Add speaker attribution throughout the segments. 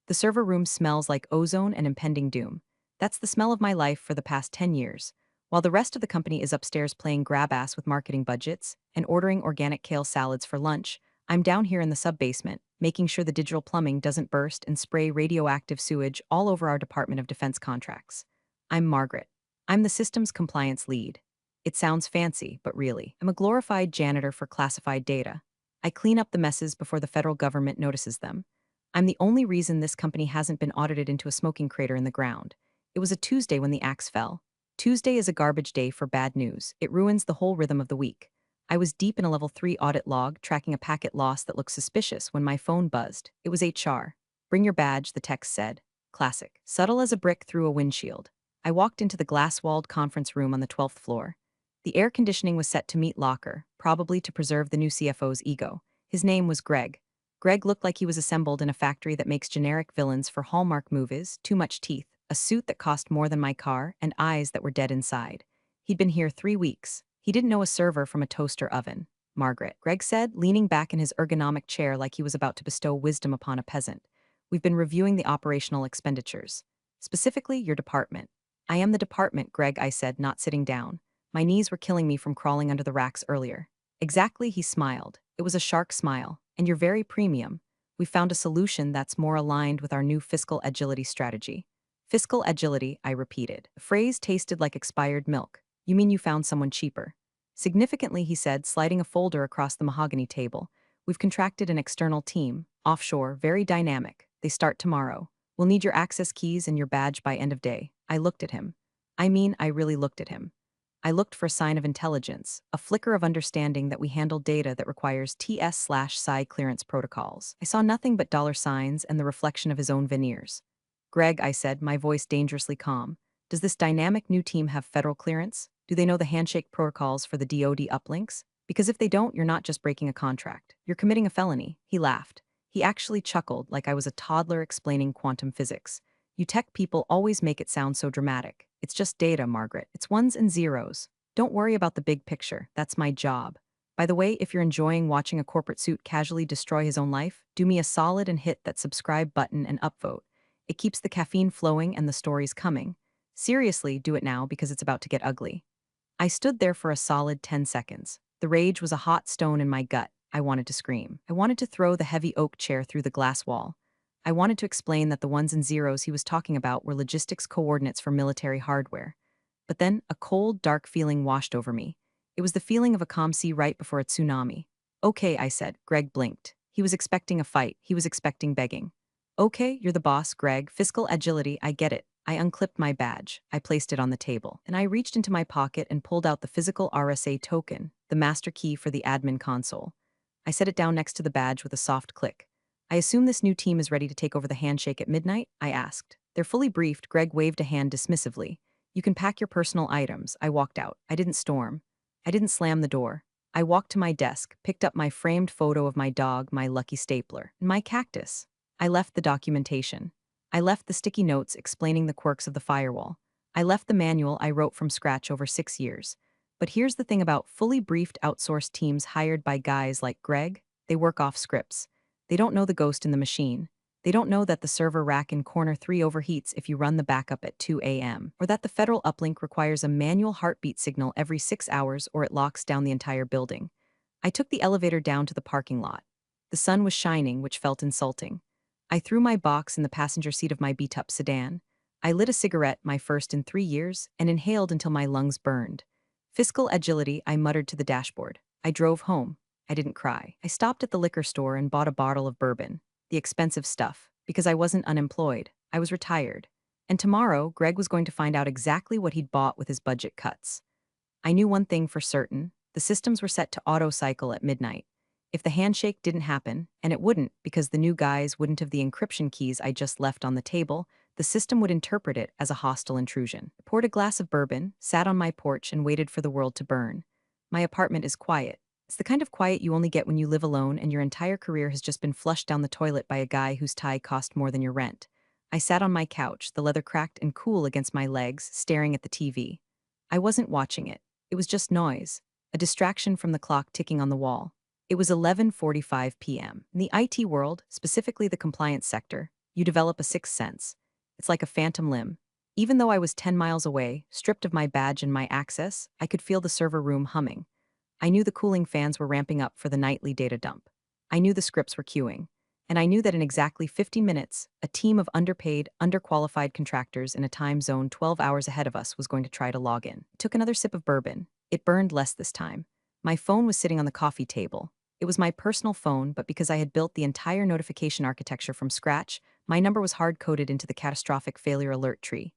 Speaker 1: The server room smells like ozone and impending doom. That's the smell of my life for the past 10 years. While the rest of the company is upstairs playing grab ass with marketing budgets and ordering organic kale salads for lunch, I'm down here in the sub-basement, making sure the digital plumbing doesn't burst and spray radioactive sewage all over our Department of Defense contracts. I'm Margaret. I'm the systems compliance lead. It sounds fancy, but really, I'm a glorified janitor for classified data. I clean up the messes before the federal government notices them. I'm the only reason this company hasn't been audited into a smoking crater in the ground. It was a Tuesday when the axe fell. Tuesday is a garbage day for bad news. It ruins the whole rhythm of the week. I was deep in a level 3 audit log, tracking a packet loss that looked suspicious when my phone buzzed. It was HR. Bring your badge, the text said. Classic. Subtle as a brick through a windshield. I walked into the glass-walled conference room on the 12th floor. The air conditioning was set to meet locker, probably to preserve the new CFO's ego. His name was Greg. Greg looked like he was assembled in a factory that makes generic villains for Hallmark movies, too much teeth, a suit that cost more than my car, and eyes that were dead inside. He'd been here 3 weeks. He didn't know a server from a toaster oven. Margaret, Greg said, leaning back in his ergonomic chair like he was about to bestow wisdom upon a peasant. We've been reviewing the operational expenditures. Specifically, your department. I am the department, Greg, I said, not sitting down. My knees were killing me from crawling under the racks earlier. Exactly, he smiled. It was a shark smile. And you're very premium. We found a solution that's more aligned with our new fiscal agility strategy. Fiscal agility, I repeated. The phrase tasted like expired milk. You mean you found someone cheaper? Significantly, he said, sliding a folder across the mahogany table. We've contracted an external team, offshore, very dynamic. They start tomorrow. We'll need your access keys and your badge by end of day. I looked at him. I really looked at him. I looked for a sign of intelligence, a flicker of understanding that we handle data that requires TS/PSI clearance protocols. I saw nothing but dollar signs and the reflection of his own veneers. Greg, I said, my voice dangerously calm, does this dynamic new team have federal clearance? Do they know the handshake protocols for the DoD uplinks? Because if they don't, you're not just breaking a contract. You're committing a felony. He laughed. He actually chuckled like I was a toddler explaining quantum physics. You tech people always make it sound so dramatic. It's just data, Margaret. It's ones and zeros. Don't worry about the big picture. That's my job. By the way, if you're enjoying watching a corporate suit casually destroy his own life, do me a solid and hit that subscribe button and upvote. It keeps the caffeine flowing and the stories coming. Seriously, do it now because it's about to get ugly. I stood there for a solid 10 seconds. The rage was a hot stone in my gut. I wanted to scream. I wanted to throw the heavy oak chair through the glass wall. I wanted to explain that the ones and zeros he was talking about were logistics coordinates for military hardware. But then, a cold, dark feeling washed over me. It was the feeling of a calm sea right before a tsunami. Okay, I said. Greg blinked. He was expecting a fight. He was expecting begging. Okay, you're the boss, Greg. Fiscal agility, I get it. I unclipped my badge. I placed it on the table. And I reached into my pocket and pulled out the physical RSA token, the master key for the admin console. I set it down next to the badge with a soft click. I assume this new team is ready to take over the handshake at midnight? I asked. They're fully briefed. Greg waved a hand dismissively. You can pack your personal items. I walked out. I didn't storm. I didn't slam the door. I walked to my desk, picked up my framed photo of my dog, my lucky stapler, and my cactus. I left the documentation. I left the sticky notes explaining the quirks of the firewall. I left the manual I wrote from scratch over 6 years. But here's the thing about fully briefed outsourced teams hired by guys like Greg. They work off scripts. They don't know the ghost in the machine. They don't know that the server rack in corner 3 overheats if you run the backup at 2 a.m., or that the federal uplink requires a manual heartbeat signal every 6 hours or it locks down the entire building. I took the elevator down to the parking lot. The sun was shining, which felt insulting. I threw my box in the passenger seat of my beat-up sedan. I lit a cigarette, my first in 3 years, and inhaled until my lungs burned. Fiscal agility, I muttered to the dashboard. I drove home. I didn't cry. I stopped at the liquor store and bought a bottle of bourbon. The expensive stuff, because I wasn't unemployed. I was retired. And tomorrow, Greg was going to find out exactly what he'd bought with his budget cuts. I knew one thing for certain. The systems were set to auto-cycle at midnight. If the handshake didn't happen, and it wouldn't because the new guys wouldn't have the encryption keys I just left on the table, the system would interpret it as a hostile intrusion. I poured a glass of bourbon, sat on my porch, and waited for the world to burn. My apartment is quiet. It's the kind of quiet you only get when you live alone and your entire career has just been flushed down the toilet by a guy whose tie cost more than your rent. I sat on my couch, the leather cracked and cool against my legs, staring at the TV. I wasn't watching it. It was just noise, a distraction from the clock ticking on the wall. It was 11:45 p.m. In the IT world, specifically the compliance sector, You develop a sixth sense. It's like a phantom limb. Even though I was 10 miles away, stripped of my badge and my access, I could feel the server room humming. I knew the cooling fans were ramping up for the nightly data dump. I knew the scripts were queuing. And I knew that in exactly 50 minutes, a team of underpaid, underqualified contractors in a time zone 12 hours ahead of us was going to try to log in. I took another sip of bourbon. It burned less this time. My phone was sitting on the coffee table. It was my personal phone, but because I had built the entire notification architecture from scratch, my number was hard-coded into the catastrophic failure alert tree.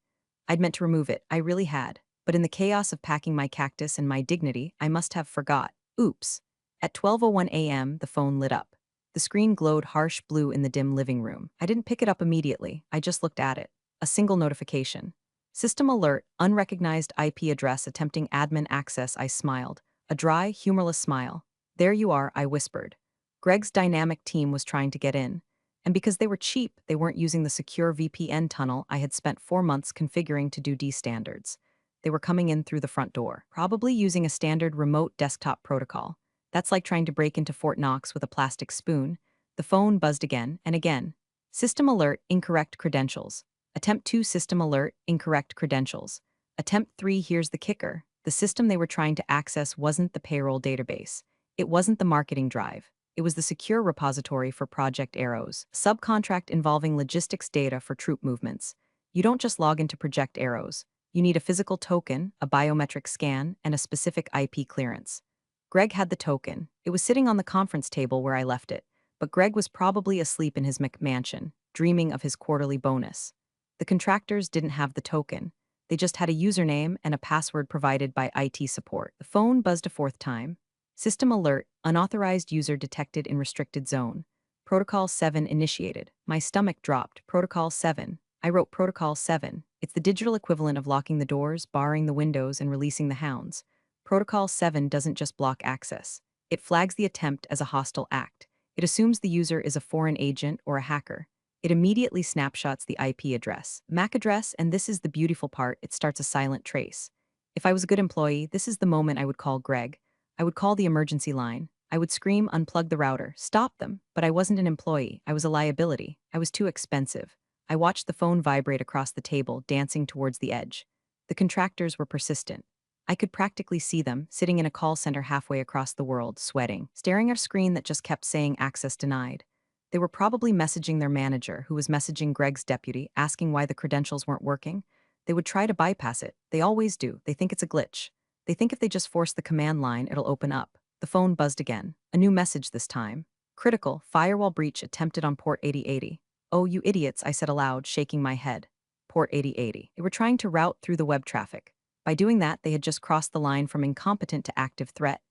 Speaker 1: I'd meant to remove it, I really had. But in the chaos of packing my cactus and my dignity, I must have forgot. Oops. At 12:01 a.m., the phone lit up. The screen glowed harsh blue in the dim living room. I didn't pick it up immediately, I just looked at it. A single notification. System alert, unrecognized IP address attempting admin access. I smiled. A dry, humorless smile. There you are, I whispered. Greg's dynamic team was trying to get in. And because they were cheap, they weren't using the secure VPN tunnel I had spent 4 months configuring to DoD standards. They were coming in through the front door, probably using a standard remote desktop protocol. That's like trying to break into Fort Knox with a plastic spoon. The phone buzzed again and again. System alert, incorrect credentials. Attempt 2, system alert, incorrect credentials. Attempt 3, here's the kicker. The system they were trying to access wasn't the payroll database. It wasn't the marketing drive. It was the secure repository for Project Arrows, a subcontract involving logistics data for troop movements. You don't just log into Project Arrows. You need a physical token, a biometric scan, and a specific IP clearance. Greg had the token. It was sitting on the conference table where I left it, but Greg was probably asleep in his McMansion, dreaming of his quarterly bonus. The contractors didn't have the token. They just had a username and a password provided by IT support. The phone buzzed a fourth time. System alert, unauthorized user detected in restricted zone. Protocol 7 initiated. My stomach dropped. Protocol 7. I wrote Protocol 7. It's the digital equivalent of locking the doors, barring the windows, and releasing the hounds. Protocol 7 doesn't just block access. It flags the attempt as a hostile act. It assumes the user is a foreign agent or a hacker. It immediately snapshots the IP address, MAC address, and this is the beautiful part, it starts a silent trace. If I was a good employee, this is the moment I would call Greg. I would call the emergency line. I would scream, unplug the router, stop them. But I wasn't an employee. I was a liability. I was too expensive. I watched the phone vibrate across the table, dancing towards the edge. The contractors were persistent. I could practically see them, sitting in a call center halfway across the world, sweating, staring at a screen that just kept saying access denied. They were probably messaging their manager, who was messaging Greg's deputy, asking why the credentials weren't working. They would try to bypass it. They always do. They think it's a glitch. They think if they just force the command line, it'll open up. The phone buzzed again. A new message this time. Critical, firewall breach attempted on port 8080. Oh, you idiots, I said aloud, shaking my head. Port 8080. They were trying to route through the web traffic. By doing that, they had just crossed the line from incompetent to active threat.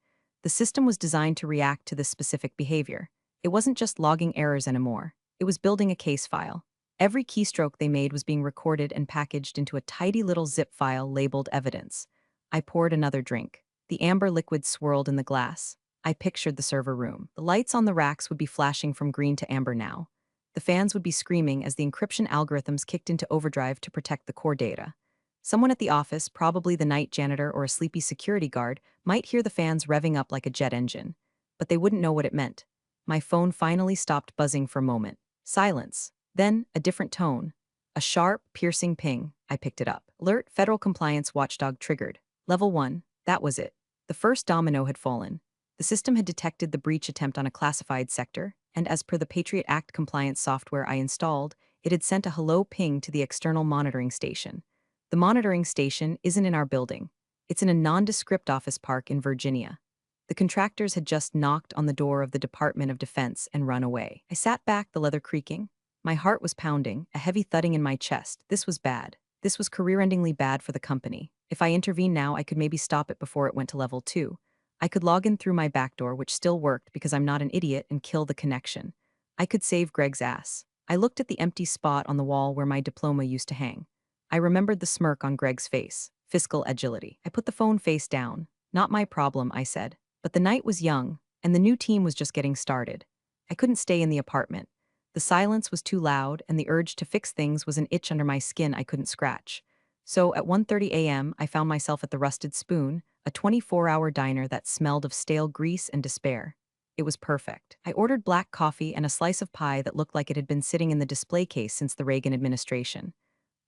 Speaker 1: The system was designed to react to this specific behavior. It wasn't just logging errors anymore. It was building a case file. Every keystroke they made was being recorded and packaged into a tidy little zip file labeled evidence. I poured another drink. The amber liquid swirled in the glass. I pictured the server room. The lights on the racks would be flashing from green to amber now. The fans would be screaming as the encryption algorithms kicked into overdrive to protect the core data. Someone at the office, probably the night janitor or a sleepy security guard, might hear the fans revving up like a jet engine. But they wouldn't know what it meant. My phone finally stopped buzzing for a moment. Silence. Then, a different tone. A sharp, piercing ping. I picked it up. Alert, Federal Compliance Watchdog triggered. Level 1. That was it. The first domino had fallen. The system had detected the breach attempt on a classified sector, and as per the Patriot Act compliance software I installed, it had sent a hello ping to the external monitoring station. The monitoring station isn't in our building. It's in a nondescript office park in Virginia. The contractors had just knocked on the door of the Department of Defense and run away. I sat back, the leather creaking. My heart was pounding, a heavy thudding in my chest. This was bad. This was career-endingly bad for the company. If I intervened now, I could maybe stop it before it went to level 2. I could log in through my backdoor, which still worked because I'm not an idiot, and kill the connection. I could save Greg's ass. I looked at the empty spot on the wall where my diploma used to hang. I remembered the smirk on Greg's face. Fiscal agility. I put the phone face down. Not my problem, I said. But the night was young, and the new team was just getting started. I couldn't stay in the apartment. The silence was too loud, and the urge to fix things was an itch under my skin I couldn't scratch. So at 1:30 a.m., I found myself at the Rusted Spoon, a 24-hour diner that smelled of stale grease and despair. It was perfect. I ordered black coffee and a slice of pie that looked like it had been sitting in the display case since the Reagan administration.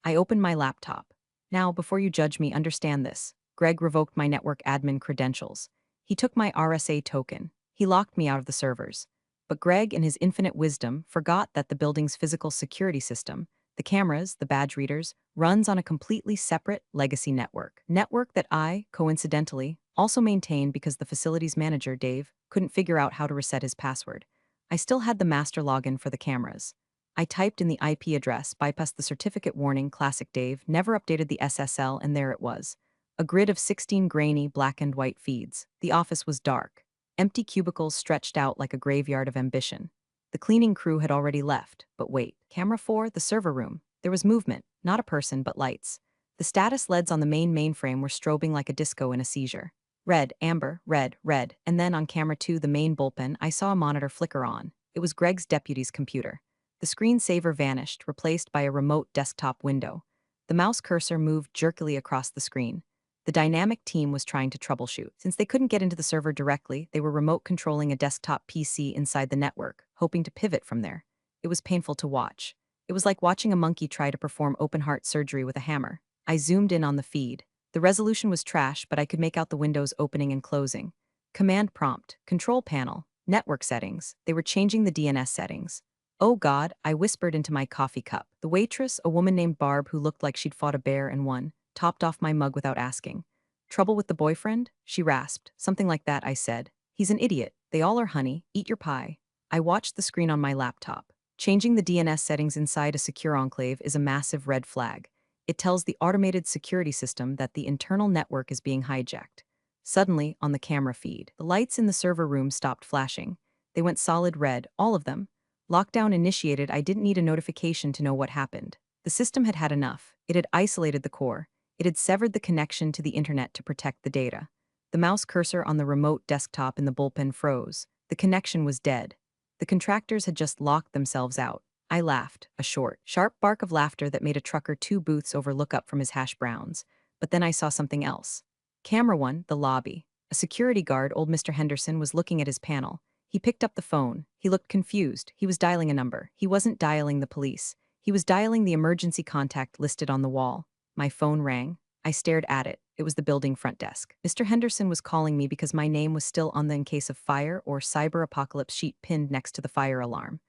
Speaker 1: I opened my laptop. Now, before you judge me, understand this. Greg revoked my network admin credentials. He took my RSA token. He locked me out of the servers. But Greg, in his infinite wisdom, forgot that the building's physical security system, the cameras, the badge readers, runs on a completely separate legacy network. Network that I, coincidentally, also maintain because the facilities manager, Dave, couldn't figure out how to reset his password. I still had the master login for the cameras. I typed in the IP address, bypassed the certificate warning, classic Dave, never updated the SSL, and there it was. A grid of 16 grainy black and white feeds. The office was dark. Empty cubicles stretched out like a graveyard of ambition. The cleaning crew had already left, but wait. Camera 4, the server room. There was movement, not a person, but lights. The status LEDs on the main mainframe were strobing like a disco in a seizure. Red, amber, red, red, and then on camera 2, the main bullpen, I saw a monitor flicker on. It was Greg's deputy's computer. The screensaver vanished, replaced by a remote desktop window. The mouse cursor moved jerkily across the screen. The dynamic team was trying to troubleshoot. Since they couldn't get into the server directly, they were remote controlling a desktop PC inside the network, hoping to pivot from there. It was painful to watch. It was like watching a monkey try to perform open-heart surgery with a hammer. I zoomed in on the feed. The resolution was trash, but I could make out the windows opening and closing. Command prompt, control panel, network settings. They were changing the DNS settings. Oh God, I whispered into my coffee cup. The waitress, a woman named Barb who looked like she'd fought a bear and won, topped off my mug without asking. Trouble with the boyfriend? She rasped. Something like that, I said. He's an idiot. They all are, honey. Eat your pie. I watched the screen on my laptop. Changing the DNS settings inside a secure enclave is a massive red flag. It tells the automated security system that the internal network is being hijacked. Suddenly, on the camera feed, the lights in the server room stopped flashing. They went solid red, all of them. Lockdown initiated. I didn't need a notification to know what happened. The system had had enough. It had isolated the core. It had severed the connection to the internet to protect the data. The mouse cursor on the remote desktop in the bullpen froze. The connection was dead. The contractors had just locked themselves out. I laughed, a short, sharp bark of laughter that made a trucker 2 booths over look up from his hash browns. But then I saw something else. Camera 1, the lobby. A security guard, old Mr. Henderson, was looking at his panel. He picked up the phone. He looked confused. He was dialing a number. He wasn't dialing the police. He was dialing the emergency contact listed on the wall. My phone rang. I stared at it. It was the building front desk. Mr. Henderson was calling me because my name was still on the in case of fire or cyber apocalypse sheet pinned next to the fire alarm.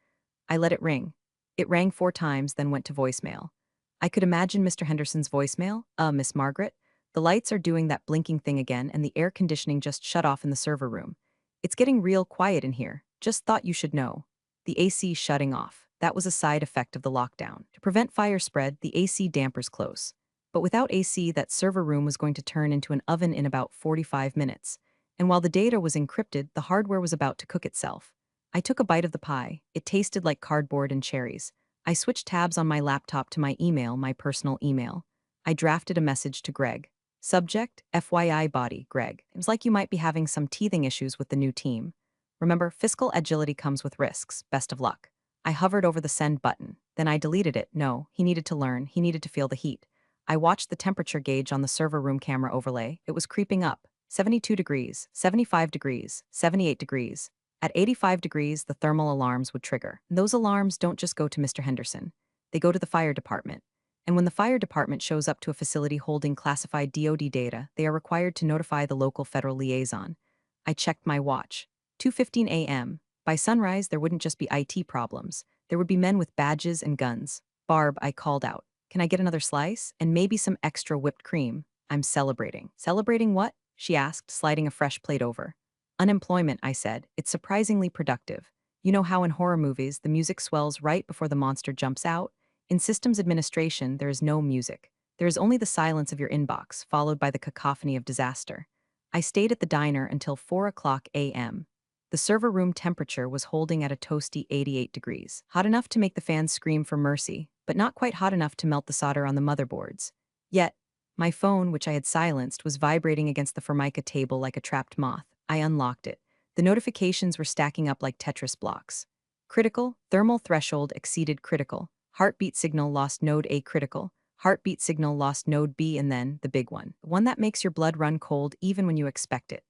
Speaker 1: I let it ring. It rang 4 times, then went to voicemail. I could imagine Mr. Henderson's voicemail. Miss Margaret? The lights are doing that blinking thing again, and the air conditioning just shut off in the server room. It's getting real quiet in here. Just thought you should know. The AC shutting off. That was a side effect of the lockdown. To prevent fire spread, the AC dampers close. But without AC, that server room was going to turn into an oven in about 45 minutes. And while the data was encrypted, the hardware was about to cook itself. I took a bite of the pie. It tasted like cardboard and cherries. I switched tabs on my laptop to my email, my personal email. I drafted a message to Greg. Subject, FYI body, Greg. Seems like you might be having some teething issues with the new team. Remember, fiscal agility comes with risks. Best of luck. I hovered over the send button. Then I deleted it. No, he needed to learn. He needed to feel the heat. I watched the temperature gauge on the server room camera overlay. It was creeping up. 72 degrees, 75 degrees, 78 degrees. At 85 degrees, the thermal alarms would trigger. Those alarms don't just go to Mr. Henderson. They go to the fire department. And when the fire department shows up to a facility holding classified DoD data, they are required to notify the local federal liaison. I checked my watch. 2:15 a.m. By sunrise, there wouldn't just be IT problems. There would be men with badges and guns. Barb, I called out. Can I get another slice? And maybe some extra whipped cream. I'm celebrating. Celebrating what? She asked, sliding a fresh plate over. Unemployment, I said. It's surprisingly productive. You know how in horror movies, the music swells right before the monster jumps out? In systems administration, there is no music. There is only the silence of your inbox, followed by the cacophony of disaster. I stayed at the diner until 4 o'clock a.m. The server room temperature was holding at a toasty 88 degrees, hot enough to make the fans scream for mercy, but not quite hot enough to melt the solder on the motherboards. Yet, my phone, which I had silenced, was vibrating against the Formica table like a trapped moth. I unlocked it. The notifications were stacking up like Tetris blocks. Critical, thermal threshold exceeded critical. Heartbeat signal lost node A critical. Heartbeat signal lost node B, and then the big one. The one that makes your blood run cold even when you expect it.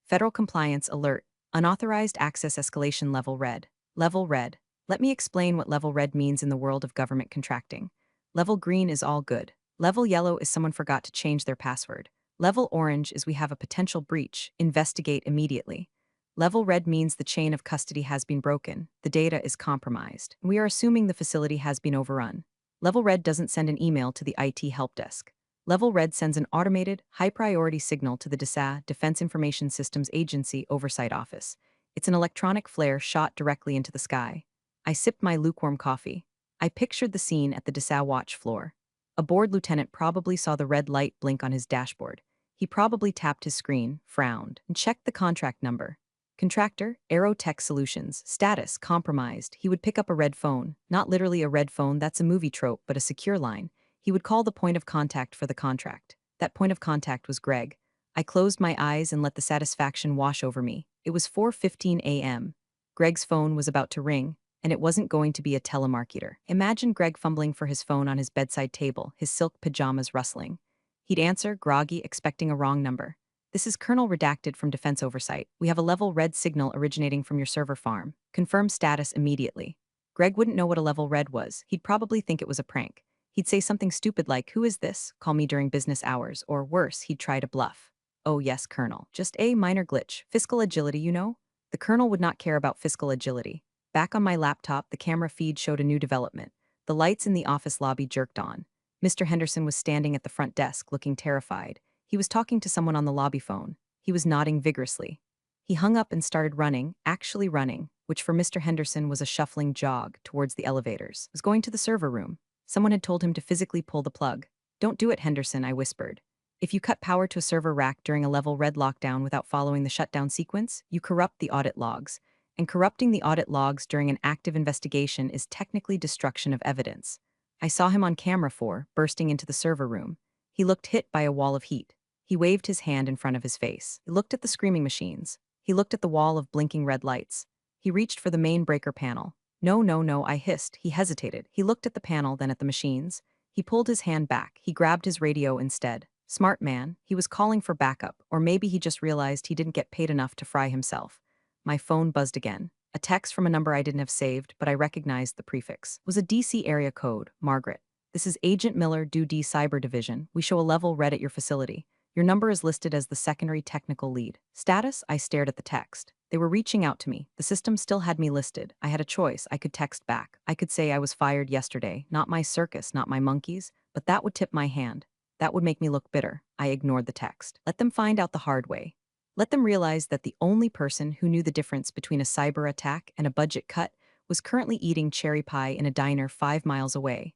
Speaker 1: Federal compliance alert. Unauthorized access escalation level red. Level red. Let me explain what level red means in the world of government contracting. Level green is all good. Level yellow is someone forgot to change their password. Level orange is we have a potential breach, investigate immediately. Level red means the chain of custody has been broken, the data is compromised. We are assuming the facility has been overrun. Level red doesn't send an email to the IT help desk. Level red sends an automated, high-priority signal to the DSA, Defense Information Systems Agency Oversight Office. It's an electronic flare shot directly into the sky. I sipped my lukewarm coffee. I pictured the scene at the DSA watch floor. A board lieutenant probably saw the red light blink on his dashboard. He probably tapped his screen, frowned, and checked the contract number. Contractor, Aerotech Solutions, status, compromised. He would pick up a red phone. Not literally a red phone, that's a movie trope, but a secure line. He would call the point of contact for the contract. That point of contact was Greg. I closed my eyes and let the satisfaction wash over me. It was 4:15 a.m. Greg's phone was about to ring, and it wasn't going to be a telemarketer. Imagine Greg fumbling for his phone on his bedside table, his silk pajamas rustling. He'd answer, groggy, expecting a wrong number. This is Colonel Redacted from Defense Oversight. We have a level red signal originating from your server farm. Confirm status immediately. Greg wouldn't know what a level red was. He'd probably think it was a prank. He'd say something stupid like, "Who is this? Call me during business hours," or worse, he'd try to bluff. "Oh yes, Colonel. Just a minor glitch. Fiscal agility, you know?" The Colonel would not care about fiscal agility. Back on my laptop, the camera feed showed a new development. The lights in the office lobby jerked on. Mr. Henderson was standing at the front desk, looking terrified. He was talking to someone on the lobby phone. He was nodding vigorously. He hung up and started running, actually running, which for Mr. Henderson was a shuffling jog towards the elevators. He was going to the server room. Someone had told him to physically pull the plug. "Don't do it, Henderson," I whispered. "If you cut power to a server rack during a level red lockdown without following the shutdown sequence, you corrupt the audit logs. And corrupting the audit logs during an active investigation is technically destruction of evidence." I saw him on camera bursting into the server room. He looked hit by a wall of heat. He waved his hand in front of his face. He looked at the screaming machines. He looked at the wall of blinking red lights. He reached for the main breaker panel. "No, no, no," I hissed. He hesitated. He looked at the panel, then at the machines. He pulled his hand back. He grabbed his radio instead. Smart man. He was calling for backup, or maybe he just realized he didn't get paid enough to fry himself. My phone buzzed again. A text from a number I didn't have saved, but I recognized the prefix. It was a DC area code, Margaret. "This is Agent Miller, DoD Cyber Division. We show a level red at your facility. Your number is listed as the secondary technical lead. Status?" I stared at the text. They were reaching out to me. The system still had me listed. I had a choice. I could text back. I could say I was fired yesterday. Not my circus, not my monkeys. But that would tip my hand. That would make me look bitter. I ignored the text. Let them find out the hard way. Let them realize that the only person who knew the difference between a cyber attack and a budget cut was currently eating cherry pie in a diner 5 miles away.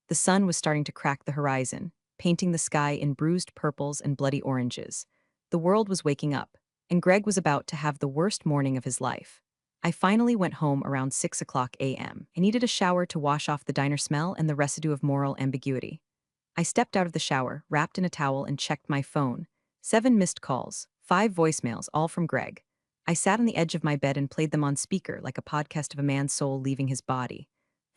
Speaker 1: The sun was starting to crack the horizon, painting the sky in bruised purples and bloody oranges. The world was waking up, and Greg was about to have the worst morning of his life. I finally went home around 6 o'clock a.m. I needed a shower to wash off the diner smell and the residue of moral ambiguity. I stepped out of the shower, wrapped in a towel, and checked my phone. 7 missed calls, 5 voicemails, all from Greg. I sat on the edge of my bed and played them on speaker like a podcast of a man's soul leaving his body.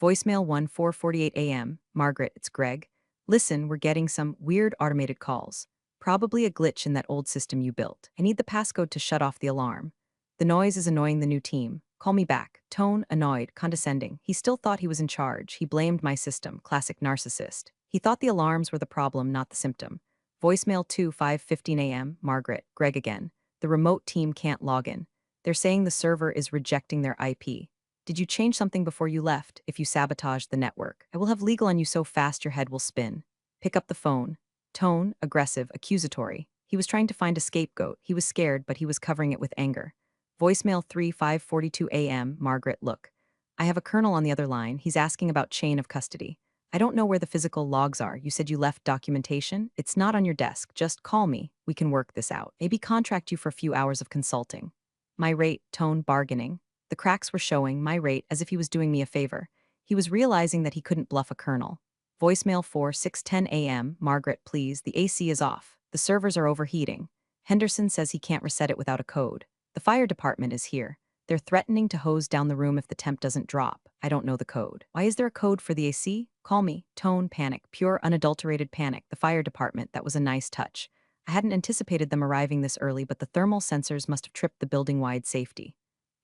Speaker 1: Voicemail 1, 4:48 a.m. "Margaret, it's Greg. Listen, we're getting some weird automated calls. Probably a glitch in that old system you built. I need the passcode to shut off the alarm. The noise is annoying the new team. Call me back." Tone, annoyed, condescending. He still thought he was in charge. He blamed my system. Classic narcissist. He thought the alarms were the problem, not the symptom. Voicemail 2, 5:15 a.m. "Margaret, Greg again. The remote team can't log in. They're saying the server is rejecting their IP. Did you change something before you left? If you sabotage the network, I will have legal on you so fast your head will spin. Pick up the phone." Tone, aggressive, accusatory. He was trying to find a scapegoat. He was scared, but he was covering it with anger. Voicemail 3, 5:42 a.m. "Margaret, look. I have a colonel on the other line. He's asking about chain of custody. I don't know where the physical logs are. You said you left documentation? It's not on your desk. Just call me. We can work this out. Maybe contract you for a few hours of consulting." My rate, tone, bargaining. The cracks were showing, my rate, as if he was doing me a favor. He was realizing that he couldn't bluff a colonel. Voicemail 4, 6:10 a.m. "Margaret, please, the AC is off. The servers are overheating. Henderson says he can't reset it without a code. The fire department is here. They're threatening to hose down the room if the temp doesn't drop. I don't know the code. Why is there a code for the AC? Call me." Tone, panic, pure unadulterated panic. The fire department, that was a nice touch. I hadn't anticipated them arriving this early, but the thermal sensors must have tripped the building-wide safety.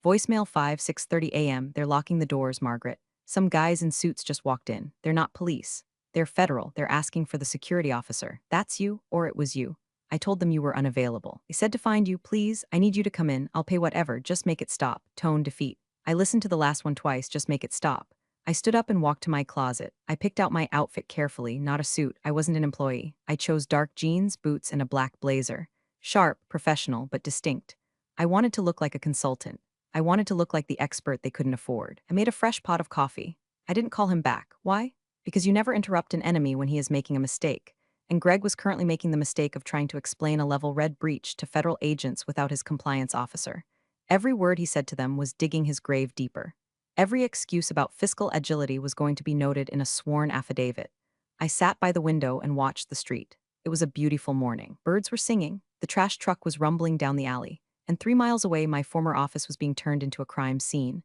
Speaker 1: Voicemail 5, 6:30 a.m. They're locking the doors, Margaret. Some guys in suits just walked in. They're not police. They're federal. They're asking for the security officer. That's you, or it was you. I told them you were unavailable. They said to find you, please. I need you to come in. I'll pay whatever. Just make it stop. Tone defeat. I listened to the last one twice. Just make it stop. I stood up and walked to my closet. I picked out my outfit carefully, not a suit. I wasn't an employee. I chose dark jeans, boots, and a black blazer. Sharp, professional, but distinct. I wanted to look like a consultant. I wanted to look like the expert they couldn't afford. I made a fresh pot of coffee. I didn't call him back. Why? Because you never interrupt an enemy when he is making a mistake. And Greg was currently making the mistake of trying to explain a level red breach to federal agents without his compliance officer. Every word he said to them was digging his grave deeper. Every excuse about fiscal agility was going to be noted in a sworn affidavit. I sat by the window and watched the street. It was a beautiful morning. Birds were singing. The trash truck was rumbling down the alley. And 3 miles away, my former office was being turned into a crime scene.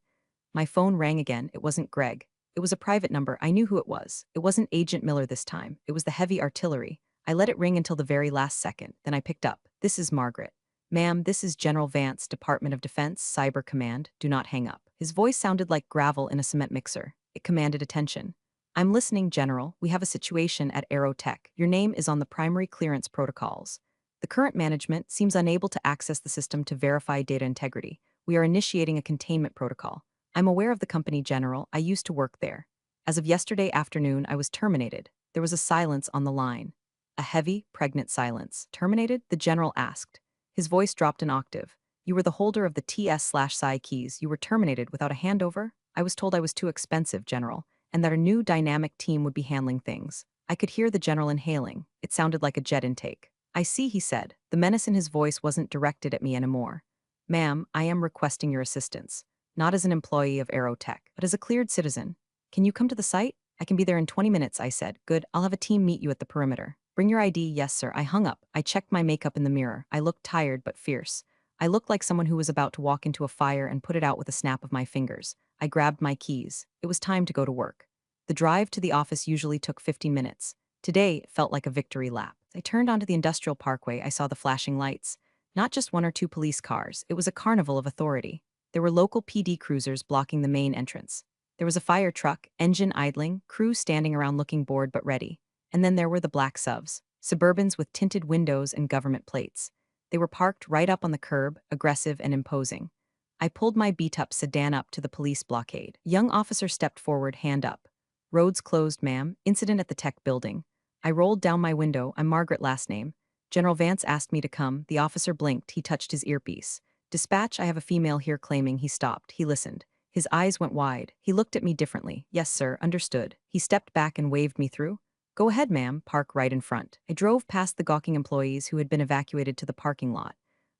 Speaker 1: My phone rang again. It wasn't Greg. It was a private number. I knew who it was. It wasn't Agent Miller this time. It was the heavy artillery. I let it ring until the very last second. Then I picked up. This is Margaret. Ma'am, this is General Vance, Department of Defense, Cyber Command. Do not hang up. His voice sounded like gravel in a cement mixer. It commanded attention. I'm listening, General. We have a situation at Aerotech. Your name is on the primary clearance protocols. The current management seems unable to access the system to verify data integrity. We are initiating a containment protocol. I'm aware of the company, General. I used to work there. As of yesterday afternoon, I was terminated. There was a silence on the line. A heavy, pregnant silence. Terminated? The General asked. His voice dropped an octave. You were the holder of the TS/PSY keys. You were terminated without a handover? I was told I was too expensive, General, and that a new dynamic team would be handling things. I could hear the General inhaling. It sounded like a jet intake. I see, he said. The menace in his voice wasn't directed at me anymore. Ma'am, I am requesting your assistance. Not as an employee of Aerotech, but as a cleared citizen. Can you come to the site? I can be there in 20 minutes, I said. Good, I'll have a team meet you at the perimeter. Bring your ID, yes, sir. I hung up. I checked my makeup in the mirror. I looked tired but fierce. I looked like someone who was about to walk into a fire and put it out with a snap of my fingers. I grabbed my keys. It was time to go to work. The drive to the office usually took 15 minutes. Today, it felt like a victory lap. I turned onto the industrial parkway. I saw the flashing lights. Not just one or two police cars. It was a carnival of authority. There were local PD cruisers blocking the main entrance. There was a fire truck, engine idling, crew standing around looking bored but ready. And then there were the black SUVs, Suburbans with tinted windows and government plates. They were parked right up on the curb, aggressive and imposing. I pulled my beat-up sedan up to the police blockade. Young officer stepped forward, hand up. Roads closed, ma'am. Incident at the tech building. I rolled down my window. I'm Margaret, last name. General Vance asked me to come. The officer blinked. He touched his earpiece. Dispatch, I have a female here claiming. He stopped. He listened. His eyes went wide. He looked at me differently. Yes, sir, understood. He stepped back and waved me through. Go ahead, ma'am. Park right in front. I drove past the gawking employees who had been evacuated to the parking lot.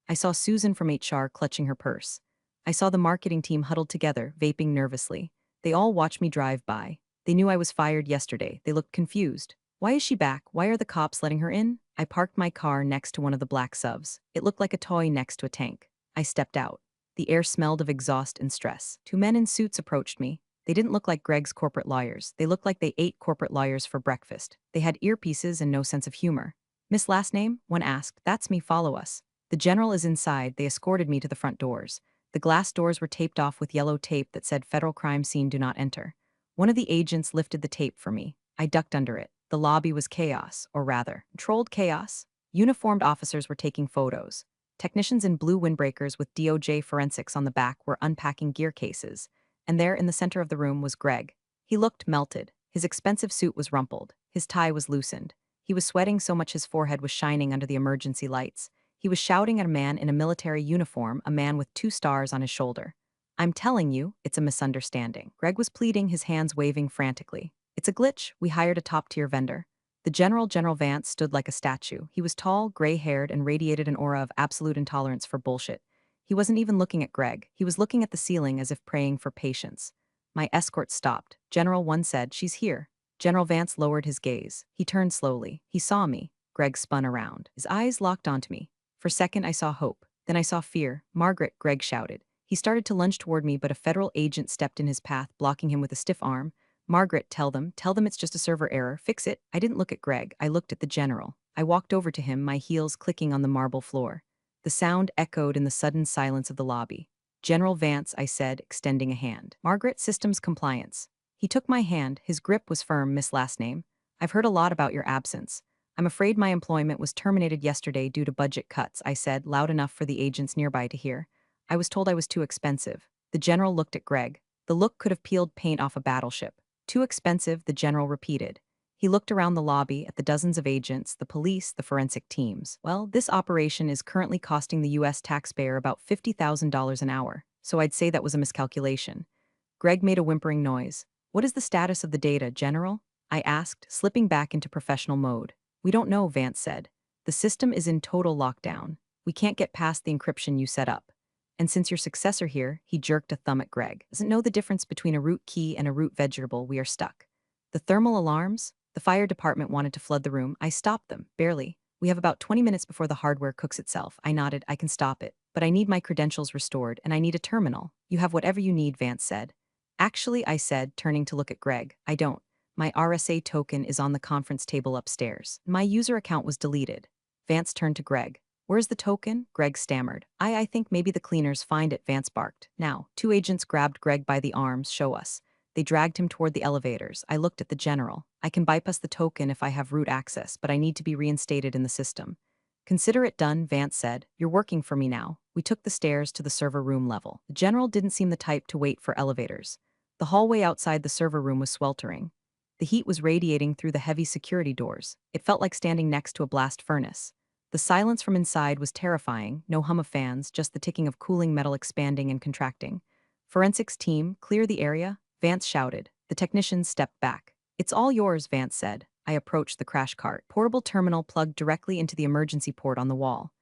Speaker 1: I saw Susan from HR clutching her purse. I saw the marketing team huddled together, vaping nervously. They all watched me drive by. They knew I was fired yesterday. They looked confused. Why is she back? Why are the cops letting her in? I parked my car next to one of the black SUVs. It looked like a toy next to a tank. I stepped out. The air smelled of exhaust and stress. Two men in suits approached me. They didn't look like Greg's corporate lawyers. They looked like they ate corporate lawyers for breakfast. They had earpieces and no sense of humor. Miss last name? One asked. That's me, follow us. The general is inside. They escorted me to the front doors. The glass doors were taped off with yellow tape that said Federal Crime Scene Do Not Enter. One of the agents lifted the tape for me. I ducked under it. The lobby was chaos, or rather, controlled chaos. Uniformed officers were taking photos. Technicians in blue windbreakers with DOJ forensics on the back were unpacking gear cases. And there in the center of the room was Greg. He looked melted. His expensive suit was rumpled. His tie was loosened. He was sweating so much his forehead was shining under the emergency lights. He was shouting at a man in a military uniform, a man with 2 stars on his shoulder. I'm telling you, it's a misunderstanding. Greg was pleading, his hands waving frantically. It's a glitch. We hired a top-tier vendor. The General Vance stood like a statue. He was tall, gray-haired, and radiated an aura of absolute intolerance for bullshit. He wasn't even looking at Greg. He was looking at the ceiling as if praying for patience. My escort stopped. General 1 said, she's here. General Vance lowered his gaze. He turned slowly. He saw me. Greg spun around. His eyes locked onto me. For a second, I saw hope. Then I saw fear. Margaret, Greg shouted. He started to lunge toward me, but a federal agent stepped in his path, blocking him with a stiff arm. Margaret, tell them it's just a server error. Fix it. I didn't look at Greg. I looked at the general. I walked over to him, my heels clicking on the marble floor. The sound echoed in the sudden silence of the lobby. "General Vance," I said, extending a hand. "Margaret, Systems Compliance." He took my hand, his grip was firm, Miss Last Name. "I've heard a lot about your absence. I'm afraid my employment was terminated yesterday due to budget cuts," I said, loud enough for the agents nearby to hear. "I was told I was too expensive." The general looked at Greg. The look could have peeled paint off a battleship. "Too expensive," the general repeated. He looked around the lobby at the dozens of agents, the police, the forensic teams. "Well, this operation is currently costing the U.S. taxpayer about $50,000 an hour, so I'd say that was a miscalculation." Greg made a whimpering noise. "What is the status of the data, General?" I asked, slipping back into professional mode. "We don't know," Vance said. "The system is in total lockdown. We can't get past the encryption you set up. And since your successor here," he jerked a thumb at Greg, "doesn't know the difference between a root key and a root vegetable, we are stuck." "The thermal alarms?" "The fire department wanted to flood the room. I stopped them, barely. We have about 20 minutes before the hardware cooks itself." I nodded. "I can stop it. But I need my credentials restored, and I need a terminal." "You have whatever you need," Vance said. "Actually," I said, turning to look at Greg, "I don't. My RSA token is on the conference table upstairs. My user account was deleted." Vance turned to Greg. "Where's the token?" Greg stammered. I think maybe the cleaners find it," Vance barked. "Now." Two agents grabbed Greg by the arms. "Show us." They dragged him toward the elevators. I looked at the general. "I can bypass the token if I have root access, but I need to be reinstated in the system." "Consider it done," Vance said. "You're working for me now." We took the stairs to the server room level. The general didn't seem the type to wait for elevators. The hallway outside the server room was sweltering. The heat was radiating through the heavy security doors. It felt like standing next to a blast furnace. The silence from inside was terrifying, no hum of fans, just the ticking of cooling metal expanding and contracting. "Forensics team, clear the area," Vance shouted. The technicians stepped back. "It's all yours," Vance said. I approached the crash cart. Portable terminal plugged directly into the emergency port on the wall.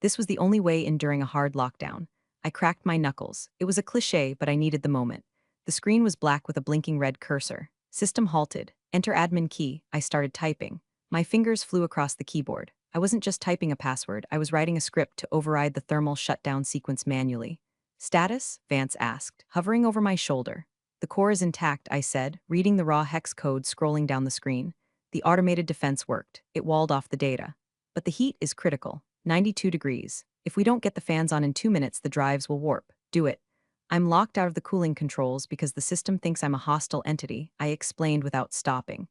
Speaker 1: This was the only way in during a hard lockdown. I cracked my knuckles. It was a cliché, but I needed the moment. The screen was black with a blinking red cursor. System halted. "Enter admin key." I started typing. My fingers flew across the keyboard. I wasn't just typing a password, I was writing a script to override the thermal shutdown sequence manually. "Status?" Vance asked, hovering over my shoulder. "The core is intact," I said, reading the raw hex code scrolling down the screen. The automated defense worked. It walled off the data. "But the heat is critical. 92 degrees. If we don't get the fans on in 2 minutes, the drives will warp." "Do it." "I'm locked out of the cooling controls because the system thinks I'm a hostile entity," I explained without stopping.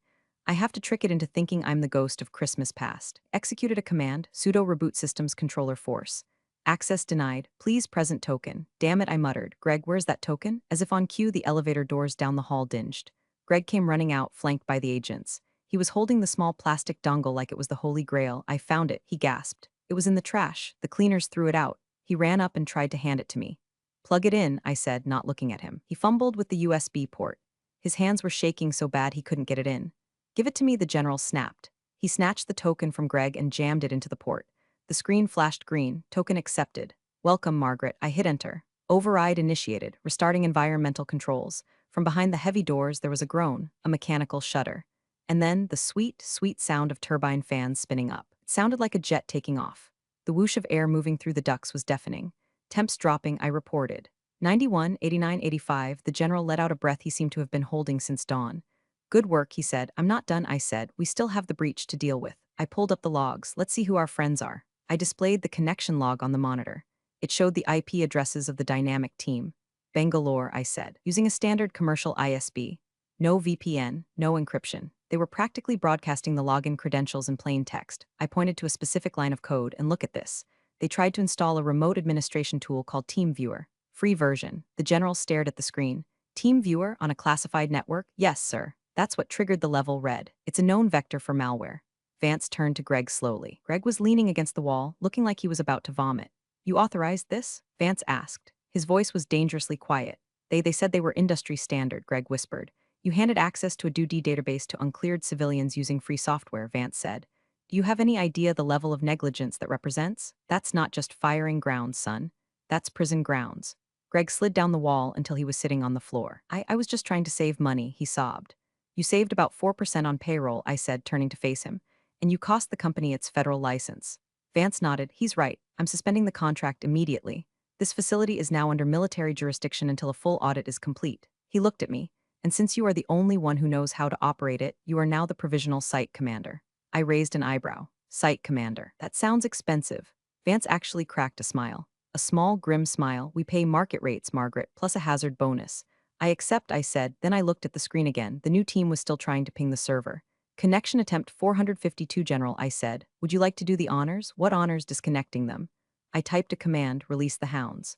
Speaker 1: "I have to trick it into thinking I'm the ghost of Christmas past." Executed a command, sudo reboot systems controller force. "Access denied. Please present token." "Damn it," I muttered. "Greg, where's that token?" As if on cue, the elevator doors down the hall dinged. Greg came running out, flanked by the agents. He was holding the small plastic dongle like it was the Holy Grail. "I found it," he gasped. "It was in the trash. The cleaners threw it out." He ran up and tried to hand it to me. "Plug it in," I said, not looking at him. He fumbled with the USB port. His hands were shaking so bad he couldn't get it in. "Give it to me," the general snapped. He snatched the token from Greg and jammed it into the port. The screen flashed green. "Token accepted." "Welcome, Margaret." I hit enter. Override initiated, restarting environmental controls. From behind the heavy doors there was a groan, a mechanical shudder. And then the sweet, sweet sound of turbine fans spinning up. It sounded like a jet taking off. The whoosh of air moving through the ducts was deafening. Temps dropping, I reported. 91, 89, 85, the general let out a breath he seemed to have been holding since dawn. "Good work," he said. "I'm not done," I said. "We still have the breach to deal with." I pulled up the logs. "Let's see who our friends are." I displayed the connection log on the monitor. It showed the IP addresses of the dynamic team. "Bangalore," I said, using a standard commercial ISB. No VPN, no encryption. They were practically broadcasting the login credentials in plain text. I pointed to a specific line of code, and look at this. They tried to install a remote administration tool called TeamViewer. Free version. The general stared at the screen. "TeamViewer on a classified network?" "Yes, sir." That's what triggered the level red. It's a known vector for malware. Vance turned to Greg slowly. Greg was leaning against the wall, looking like he was about to vomit. "You authorized this?" Vance asked. His voice was dangerously quiet. They said they were industry standard," Greg whispered. "You handed access to a DoD database to uncleared civilians using free software," Vance said. "Do you have any idea the level of negligence that represents? That's not just firing grounds, son. That's prison grounds." Greg slid down the wall until he was sitting on the floor. I was just trying to save money," he sobbed. "You saved about 4% on payroll," I said, turning to face him. "And you cost the company its federal license." Vance nodded. "He's right. I'm suspending the contract immediately. This facility is now under military jurisdiction until a full audit is complete." He looked at me. "And since you are the only one who knows how to operate it, you are now the provisional site commander." I raised an eyebrow. Site commander. That sounds expensive. Vance actually cracked a smile. A small, grim smile. We pay market rates, Margaret, plus a hazard bonus. I accept, I said, then I looked at the screen again. The new team was still trying to ping the server. Connection attempt 452, General, I said. Would you like to do the honors? What honors disconnecting them? I typed a command, release the hounds.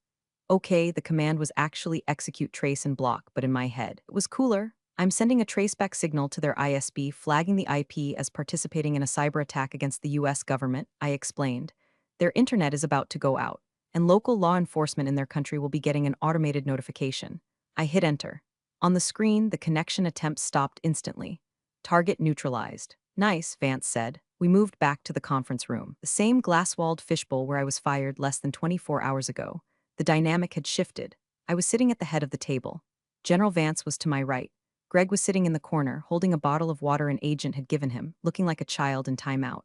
Speaker 1: Okay, the command was actually execute trace and block, but in my head, it was cooler. I'm sending a traceback signal to their ISB, flagging the IP as participating in a cyber attack against the US government, I explained. Their internet is about to go out, and local law enforcement in their country will be getting an automated notification. I hit enter. On the screen, the connection attempt stopped instantly. Target neutralized. Nice, Vance said. We moved back to the conference room, the same glass-walled fishbowl where I was fired less than 24 hours ago. The dynamic had shifted. I was sitting at the head of the table. General Vance was to my right. Greg was sitting in the corner, holding a bottle of water an agent had given him, looking like a child in timeout.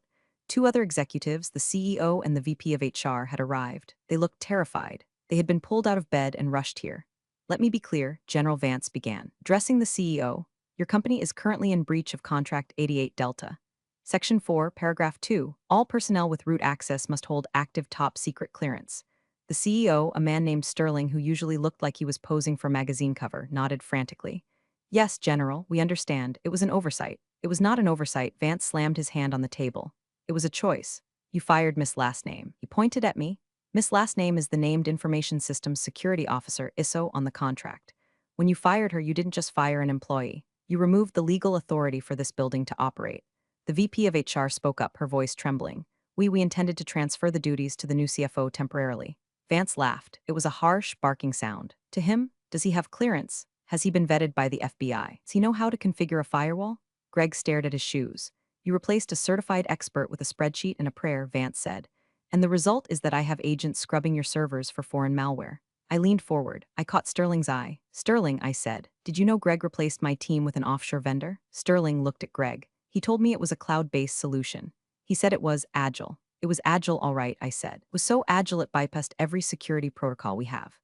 Speaker 1: Two other executives, the CEO and the VP of HR, had arrived. They looked terrified. They had been pulled out of bed and rushed here. Let me be clear, General Vance began, addressing the CEO. Your company is currently in breach of Contract 88 Delta. Section 4, Paragraph 2, all personnel with root access must hold active top-secret clearance. The CEO, a man named Sterling who usually looked like he was posing for a magazine cover, nodded frantically. Yes, General, we understand. It was an oversight. It was not an oversight. Vance slammed his hand on the table. It was a choice. You fired Miss Last Name. He pointed at me. Miss Last Name is the named Information Systems Security Officer, ISO, on the contract. When you fired her, you didn't just fire an employee. You removed the legal authority for this building to operate. The VP of HR spoke up, her voice trembling. We intended to transfer the duties to the new CFO temporarily. Vance laughed. It was a harsh, barking sound. To him, does he have clearance? Has he been vetted by the FBI? Does he know how to configure a firewall? Greg stared at his shoes. You replaced a certified expert with a spreadsheet and a prayer, Vance said. And the result is that I have agents scrubbing your servers for foreign malware. I leaned forward. I caught Sterling's eye. Sterling, I said, did you know Greg replaced my team with an offshore vendor? Sterling looked at Greg. He told me it was a cloud-based solution. He said it was agile. It was agile, all right, I said. It was so agile it bypassed every security protocol we have.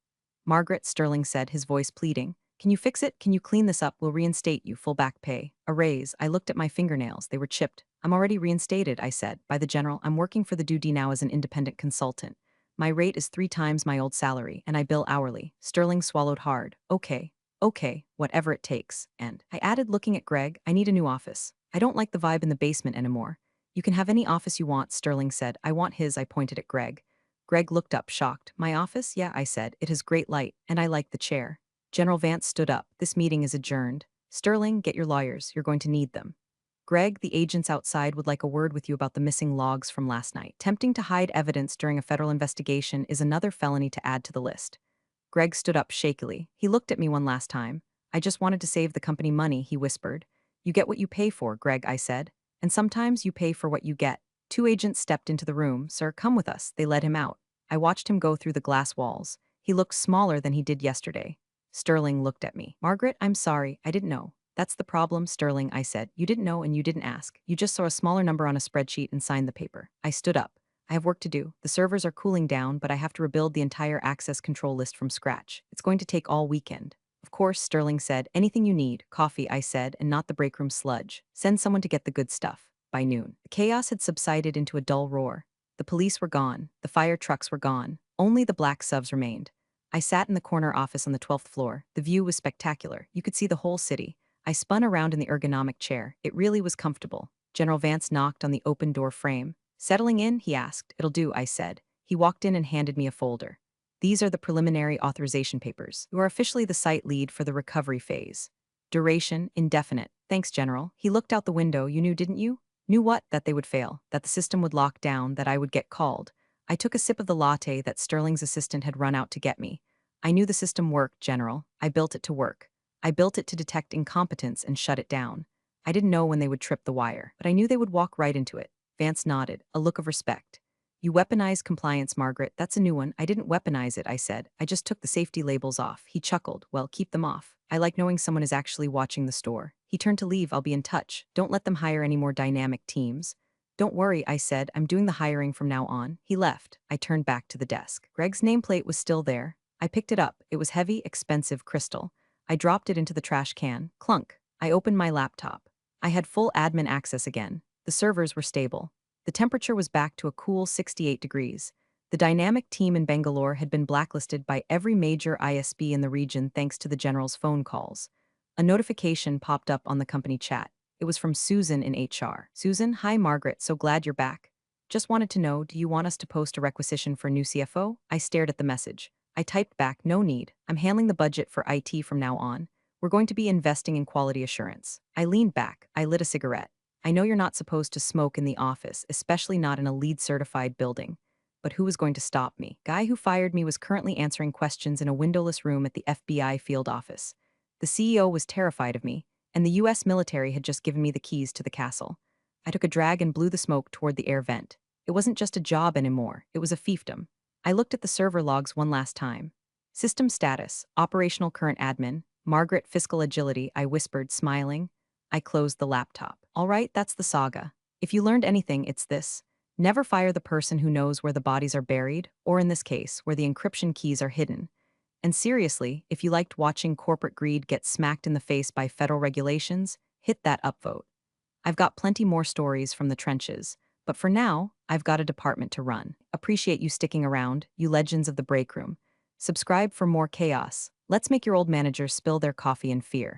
Speaker 1: Margaret, Sterling said, his voice pleading. Can you fix it? Can you clean this up? We'll reinstate you, full back pay. A raise. I looked at my fingernails. They were chipped. I'm already reinstated, I said. By the General, I'm working for the DoD now as an independent consultant. My rate is 3 times my old salary, and I bill hourly. Sterling swallowed hard. Okay, whatever it takes. And I added, looking at Greg, I need a new office. I don't like the vibe in the basement anymore. You can have any office you want, Sterling said. I want his, I pointed at Greg. Greg looked up, shocked. My office? Yeah, I said. It has great light, and I like the chair. General Vance stood up. This meeting is adjourned. Sterling, get your lawyers. You're going to need them. Greg, the agents outside would like a word with you about the missing logs from last night. Attempting to hide evidence during a federal investigation is another felony to add to the list. Greg stood up shakily. He looked at me one last time. I just wanted to save the company money, he whispered. You get what you pay for, Greg, I said. And sometimes you pay for what you get. 2 agents stepped into the room. Sir, come with us. They led him out. I watched him go through the glass walls. He looked smaller than he did yesterday. Sterling looked at me. Margaret, I'm sorry. I didn't know. That's the problem, Sterling, I said. You didn't know and you didn't ask. You just saw a smaller number on a spreadsheet and signed the paper. I stood up. I have work to do. The servers are cooling down, but I have to rebuild the entire access control list from scratch. It's going to take all weekend. Of course, Sterling said. Anything you need. Coffee, I said, and not the break room sludge. Send someone to get the good stuff. By noon, the chaos had subsided into a dull roar. The police were gone. The fire trucks were gone. Only the black subs remained. I sat in the corner office on the 12th floor. The view was spectacular. You could see the whole city. I spun around in the ergonomic chair. It really was comfortable. General Vance knocked on the open door frame. Settling in, he asked. It'll do, I said. He walked in and handed me a folder. These are the preliminary authorization papers. You are officially the site lead for the recovery phase. Duration, indefinite. Thanks, General. He looked out the window. You knew, didn't you? Knew what? That they would fail. That the system would lock down. That I would get called. I took a sip of the latte that Sterling's assistant had run out to get me. I knew the system worked, General. I built it to work. I built it to detect incompetence and shut it down. I didn't know when they would trip the wire, but I knew they would walk right into it. Vance nodded, a look of respect. You weaponized compliance, Margaret. That's a new one. I didn't weaponize it, I said. I just took the safety labels off. He chuckled. Well, keep them off. I like knowing someone is actually watching the store. He turned to leave. I'll be in touch. Don't let them hire any more dynamic teams. Don't worry, I said. I'm doing the hiring from now on. He left. I turned back to the desk. Greg's nameplate was still there. I picked it up. It was heavy, expensive crystal. I dropped it into the trash can. Clunk. I opened my laptop. I had full admin access again. The servers were stable. The temperature was back to a cool 68 degrees. The dynamic team in Bangalore had been blacklisted by every major ISP in the region thanks to the general's phone calls. A notification popped up on the company chat. It was from Susan in HR. Susan, hi Margaret, so glad you're back. Just wanted to know, do you want us to post a requisition for a new CFO? I stared at the message. I typed back, no need. I'm handling the budget for IT from now on. We're going to be investing in quality assurance. I leaned back. I lit a cigarette. I know you're not supposed to smoke in the office, especially not in a LEED-certified building. But who was going to stop me? Guy who fired me was currently answering questions in a windowless room at the FBI field office. The CEO was terrified of me, and the US military had just given me the keys to the castle. I took a drag and blew the smoke toward the air vent. It wasn't just a job anymore, it was a fiefdom. I looked at the server logs one last time. System status, operational current admin, Margaret fiscal agility, I whispered, smiling. I closed the laptop. All right, that's the saga. If you learned anything, it's this. Never fire the person who knows where the bodies are buried, or in this case, where the encryption keys are hidden. And seriously, if you liked watching corporate greed get smacked in the face by federal regulations, hit that upvote. I've got plenty more stories from the trenches, but for now, I've got a department to run. Appreciate you sticking around, you legends of the break room. Subscribe for more chaos. Let's make your old managers spill their coffee in fear.